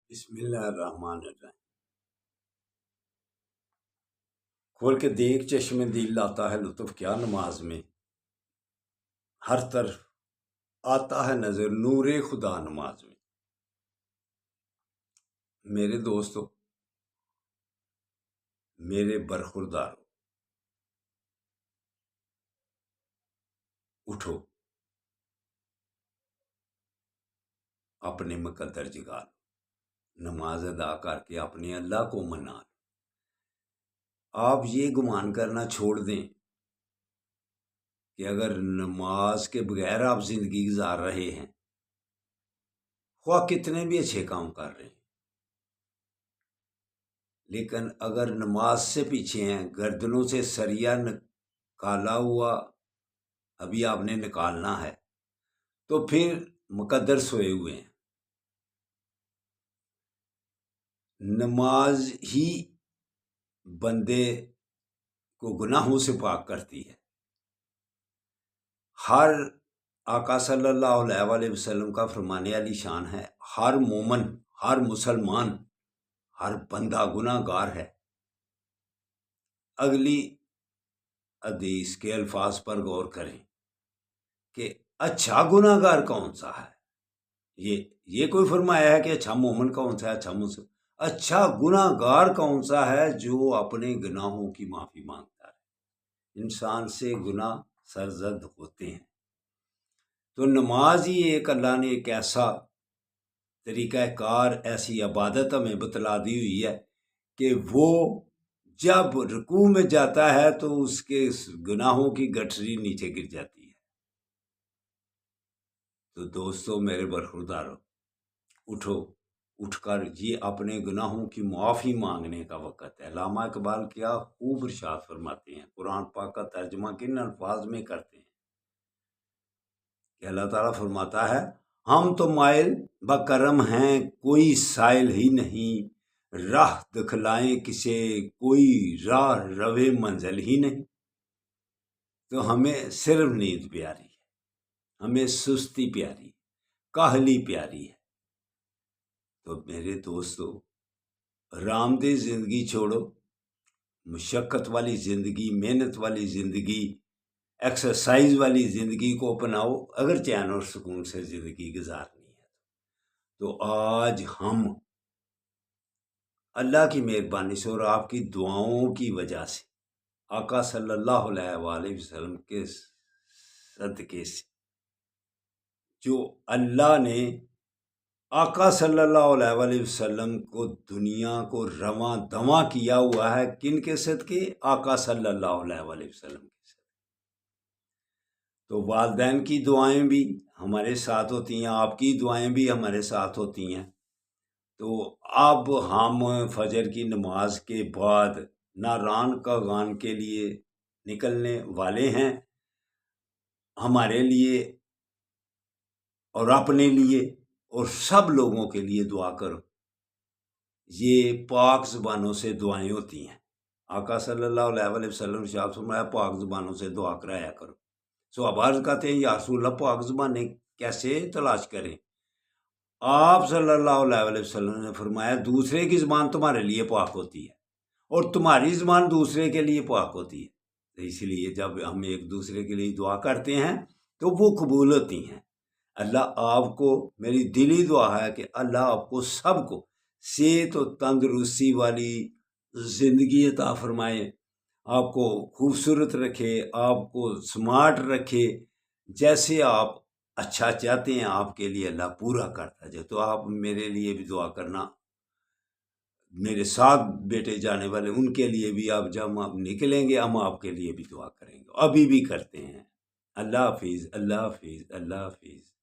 بسم اللہ الرحمن الرحیم۔ کھول کے دیکھ چشم دل لاتا ہے لطف کیا نماز میں، ہر طرف آتا ہے نظر نور خدا نماز میں۔ میرے دوستو، میرے برخوردارو، اٹھو، اپنے مقدر جگا لو، نماز ادا کر کے اپنے اللہ کو منا لو۔ آپ یہ گمان کرنا چھوڑ دیں کہ اگر نماز کے بغیر آپ زندگی گزار رہے ہیں، خواہ کتنے بھی اچھے کام کر رہے ہیں، لیکن اگر نماز سے پیچھے ہیں، گردنوں سے سریا نکالا ہوا ابھی آپ نے نکالنا ہے، تو پھر مقدر سوئے ہوئے ہیں۔ نماز ہی بندے کو گناہوں سے پاک کرتی ہے۔ ہر آقا صلی اللہ علیہ وسلم کا فرمانے علی شان ہے، ہر مومن، ہر مسلمان، ہر بندہ گناہ گار ہے۔ اگلی حدیث کے الفاظ پر غور کریں کہ اچھا گناہ گار کون سا ہے۔ یہ کوئی فرمایا ہے کہ اچھا مومن کون سا ہے، اچھا مسلم، اچھا گناہ گار کون سا ہے؟ جو اپنے گناہوں کی معافی مانگتا ہے۔ انسان سے گناہ سرزد ہوتے ہیں، تو نماز ہی ایک اللہ نے ایک ایسا طریقہ کار، ایسی عبادت ہمیں بتلا دی ہوئی ہے کہ وہ جب رکوع میں جاتا ہے تو اس کے گناہوں کی گٹھری نیچے گر جاتی ہے۔ تو دوستو، میرے برخوردارو، اٹھو، اٹھ کر یہ اپنے گناہوں کی معافی مانگنے کا وقت ہے۔ علامہ اقبال کیا خوب ارشاد فرماتے ہیں، قرآن پاک کا ترجمہ کن الفاظ میں کرتے ہیں کہ اللہ تعالیٰ فرماتا ہے، ہم تو مائل بکرم ہیں، کوئی سائل ہی نہیں، راہ دکھلائیں کسے، کوئی راہ روے منزل ہی نہیں۔ تو ہمیں صرف نیند پیاری ہے، ہمیں سستی پیاری ہے، کاہلی پیاری ہے۔ تو میرے دوستو، آرام دہ زندگی چھوڑو، مشقت والی زندگی، محنت والی زندگی، ایکسرسائز والی زندگی کو اپناؤ اگر چین اور سکون سے زندگی گزارنی ہے۔ تو آج ہم اللہ کی مہربانی سے اور آپ کی دعاؤں کی وجہ سے، آقا صلی اللہ علیہ وسلم کے صدقے سے، جو اللہ نے آقا صلی اللہ علیہ وسلم کو دنیا کو رواں دواں کیا ہوا ہے، کن کے صدقے؟ آقا صلی اللہ علیہ وسلم کے صدقے۔ تو والدین کی دعائیں بھی ہمارے ساتھ ہوتی ہیں، آپ کی دعائیں بھی ہمارے ساتھ ہوتی ہیں۔ تو اب ہم فجر کی نماز کے بعد ناران کا گان کے لیے نکلنے والے ہیں۔ ہمارے لیے اور اپنے لیے اور سب لوگوں کے لیے دعا کرو۔ یہ پاک زبانوں سے دعائیں ہوتی ہیں۔ آقا صلی اللہ علیہ وسلم ارشاد فرمایا، پاک زبانوں سے دعا کرایا کرو۔ صحابہ عرض کرتے ہیں، یا رسول اللہ، پاک زبانیں کیسے تلاش کریں؟ آپ صلی اللہ علیہ وسلم نے فرمایا، دوسرے کی زبان تمہارے لیے پاک ہوتی ہے اور تمہاری زبان دوسرے کے لیے پاک ہوتی ہے۔ اس لیے جب ہم ایک دوسرے کے لیے دعا کرتے ہیں تو وہ قبول ہوتی ہیں۔ اللہ آپ کو، میری دلی دعا ہے کہ اللہ آپ کو سب کو صحت و تندرستی والی زندگی عطا فرمائے، آپ کو خوبصورت رکھے، آپ کو سمارٹ رکھے، جیسے آپ اچھا چاہتے ہیں آپ کے لیے اللہ پورا کرتا جائے۔ تو آپ میرے لیے بھی دعا کرنا، میرے ساتھ بیٹے جانے والے ان کے لیے بھی، آپ جب آپ نکلیں گے ہم آپ کے لیے بھی دعا کریں گے، ابھی بھی کرتے ہیں۔ اللہ حافظ، اللہ حافظ، اللہ حافظ۔